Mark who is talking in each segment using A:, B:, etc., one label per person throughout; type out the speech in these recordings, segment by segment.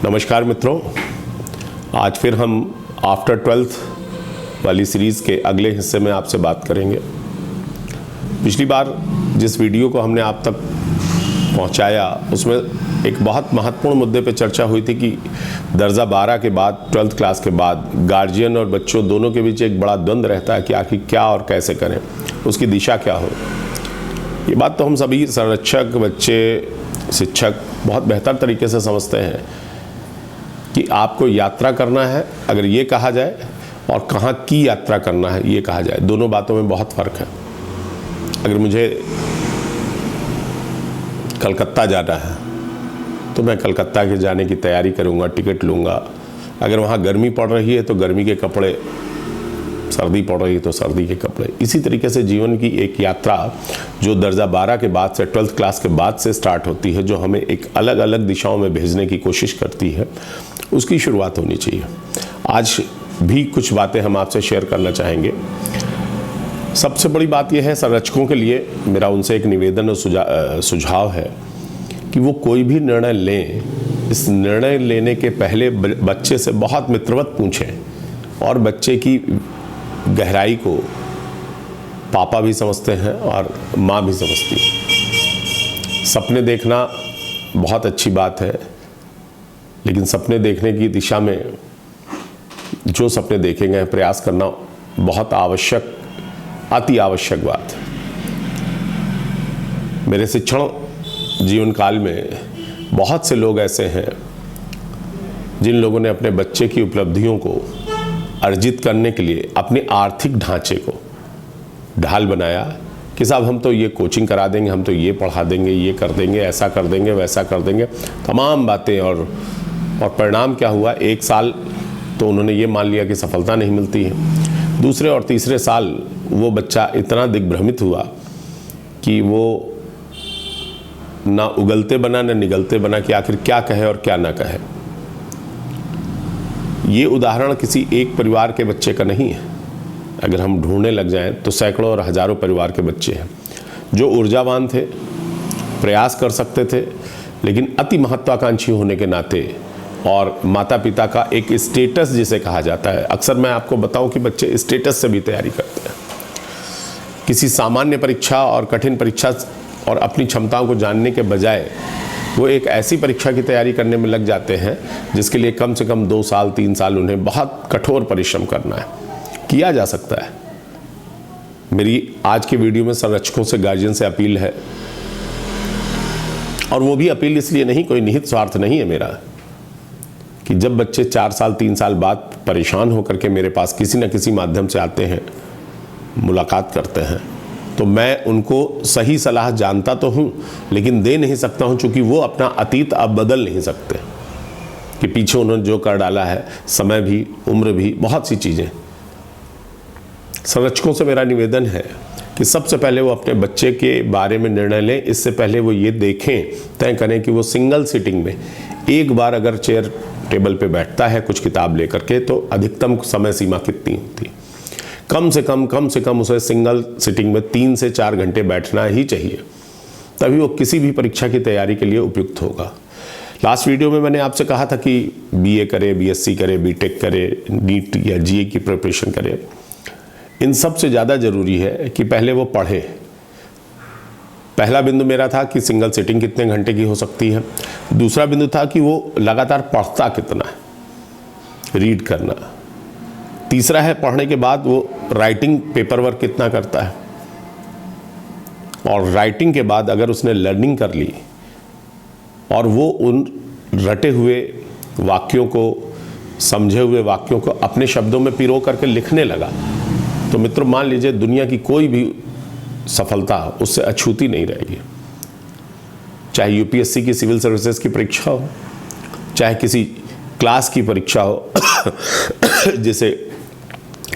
A: नमस्कार मित्रों, आज फिर हम आफ्टर 12th वाली सीरीज़ के अगले हिस्से में आपसे बात करेंगे। पिछली बार जिस वीडियो को हमने आप तक पहुंचाया उसमें एक बहुत महत्वपूर्ण मुद्दे पे चर्चा हुई थी कि दर्जा 12 के बाद 12th क्लास के बाद गार्जियन और बच्चों दोनों के बीच एक बड़ा द्वंद्व रहता है कि आखिर क्या और कैसे करें, उसकी दिशा क्या हो। ये बात तो हम सभी संरक्षक, बच्चे, शिक्षक बहुत बेहतर तरीके से समझते हैं कि आपको यात्रा करना है अगर ये कहा जाए और कहाँ की यात्रा करना है ये कहा जाए, दोनों बातों में बहुत फ़र्क है। अगर मुझे कलकत्ता जाना है तो मैं कलकत्ता के जाने की तैयारी करूँगा, टिकट लूँगा। अगर वहाँ गर्मी पड़ रही है तो गर्मी के कपड़े, सर्दी पड़ रही है तो सर्दी के कपड़े। इसी तरीके से जीवन की एक यात्रा जो दर्जा 12 के बाद से 12th क्लास के बाद से स्टार्ट होती है, जो हमें एक अलग अलग दिशाओं में भेजने की कोशिश करती है, उसकी शुरुआत होनी चाहिए। आज भी कुछ बातें हम आपसे शेयर करना चाहेंगे। सबसे बड़ी बात यह है, संरक्षकों के लिए मेरा उनसे एक निवेदन और सुझाव है कि वो कोई भी निर्णय लें, इस निर्णय लेने के पहले बच्चे से बहुत मित्रवत पूछें और बच्चे की गहराई को पापा भी समझते हैं और माँ भी समझती है। सपने देखना बहुत अच्छी बात है, लेकिन सपने देखने की दिशा में जो सपने देखेंगे प्रयास करना बहुत आवश्यक, अति आवश्यक बात है। मेरे शिक्षण जीवन काल में बहुत से लोग ऐसे हैं जिन लोगों ने अपने बच्चे की उपलब्धियों को अर्जित करने के लिए अपने आर्थिक ढांचे को ढाल बनाया कि साहब हम तो ये कोचिंग करा देंगे, हम तो ये पढ़ा देंगे, ये कर देंगे, ऐसा कर देंगे, वैसा कर देंगे, तमाम बातें। और परिणाम क्या हुआ, एक साल तो उन्होंने ये मान लिया कि सफलता नहीं मिलती है। दूसरे और तीसरे साल वो बच्चा इतना दिग्भ्रमित हुआ कि वो ना उगलते बना ना निगलते बना कि आखिर क्या कहे और क्या ना कहे। ये उदाहरण किसी एक परिवार के बच्चे का नहीं है। अगर हम ढूंढने लग जाएं तो सैकड़ों और हजारों परिवार के बच्चे हैं जो ऊर्जावान थे, प्रयास कर सकते थे, लेकिन अति महत्वाकांक्षी होने के नाते और माता पिता का एक स्टेटस जिसे कहा जाता है, अक्सर मैं आपको बताऊं कि बच्चे स्टेटस से भी तैयारी करते हैं। किसी सामान्य परीक्षा और कठिन परीक्षा और अपनी क्षमताओं को जानने के बजाय वो एक ऐसी परीक्षा की तैयारी करने में लग जाते हैं जिसके लिए कम से कम 2 साल 3 साल उन्हें बहुत कठोर परिश्रम करना है। किया जा सकता है। मेरी आज के वीडियो में संरक्षकों से, गार्जियन से अपील है, और वो भी अपील इसलिए नहीं, कोई निहित स्वार्थ नहीं है मेरा, कि जब बच्चे 4 साल 3 साल बाद परेशान होकर के मेरे पास किसी न किसी माध्यम से आते हैं, मुलाकात करते हैं, तो मैं उनको सही सलाह जानता तो हूँ लेकिन दे नहीं सकता हूँ, चूँकि वो अपना अतीत अब बदल नहीं सकते कि पीछे उन्होंने जो कर डाला है, समय भी, उम्र भी, बहुत सी चीज़ें। संरक्षकों से मेरा निवेदन है कि सबसे पहले वो अपने बच्चे के बारे में निर्णय लें। इससे पहले वो ये देखें, तय करें कि वो सिंगल सिटिंग में एक बार अगर चेयर टेबल पे बैठता है कुछ किताब लेकर के, तो अधिकतम समय सीमा कितनी होती। कम से कम उसे सिंगल सिटिंग में 3 से 4 घंटे बैठना ही चाहिए, तभी वो किसी भी परीक्षा की तैयारी के लिए उपयुक्त होगा। लास्ट वीडियो में मैंने आपसे कहा था कि बीए करे, बीएससी करे, बीटेक करे, नीट या जीए की प्रिपरेशन करे। इन सब से ज़्यादा ज़रूरी है कि पहले वो पढ़े। पहला बिंदु मेरा था कि सिंगल सिटिंग कितने घंटे की हो सकती है। दूसरा बिंदु था कि वो लगातार पढ़ता कितना है, रीड करना। तीसरा है पढ़ने के बाद वो राइटिंग, पेपर वर्क कितना करता है। और राइटिंग के बाद अगर उसने लर्निंग कर ली और वो उन रटे हुए वाक्यों को, समझे हुए वाक्यों को अपने शब्दों में पिरो करके लिखने लगा, तो मित्रों मान लीजिए दुनिया की कोई भी सफलता उससे अछूती नहीं रहेगी। चाहे यूपीएससी की सिविल सर्विसेज की परीक्षा हो, चाहे किसी क्लास की परीक्षा हो जिसे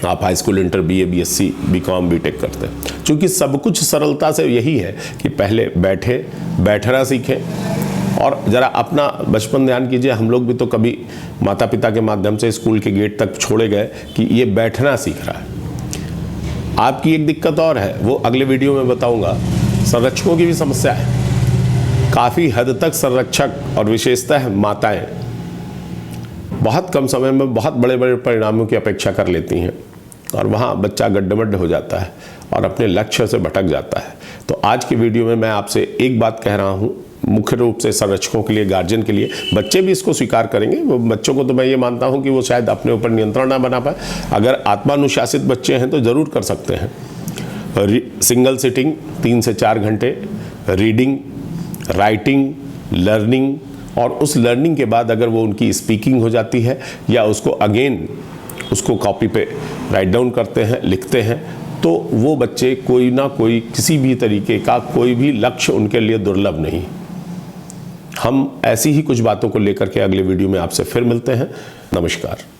A: आप high school, inter, BA, BSc, BCom, BTech करते हैं। क्योंकि सब कुछ सरलता से यही है कि पहले बैठना सीखें और ज़रा अपना बचपन ध्यान कीजिए। हम लोग भी तो कभी माता पिता के माध्यम से स्कूल के गेट तक छोड़े गए कि ये बैठना सीख रहा है। आपकी एक दिक्कत और है, वो अगले वीडियो में बताऊंगा। संरक्षकों की भी समस्या है। काफ़ी हद तक संरक्षक और विशेषतः माताएं बहुत कम समय में बहुत बड़े बड़े परिणामों की अपेक्षा कर लेती हैं और वहाँ बच्चा गड्ढमड्ढ हो जाता है और अपने लक्ष्य से भटक जाता है। तो आज की वीडियो में मैं आपसे एक बात कह रहा हूँ, मुख्य रूप से संरक्षकों के लिए, गार्जियन के लिए। बच्चे भी इसको स्वीकार करेंगे। वो बच्चों को तो मैं ये मानता हूँ कि वो शायद अपने ऊपर नियंत्रण ना बना पाए। अगर आत्मानुशासित बच्चे हैं तो ज़रूर कर सकते हैं। सिंगल सिटिंग 3 से 4 घंटे, रीडिंग, राइटिंग, लर्निंग, और उस लर्निंग के बाद अगर वो उनकी स्पीकिंग हो जाती है या उसको अगेन उसको कॉपी पे राइट डाउन करते हैं, लिखते हैं, तो वो बच्चे कोई ना कोई किसी भी तरीके का कोई भी लक्ष्य उनके लिए दुर्लभ नहीं। हम ऐसी ही कुछ बातों को लेकर के अगले वीडियो में आपसे फिर मिलते हैं। नमस्कार।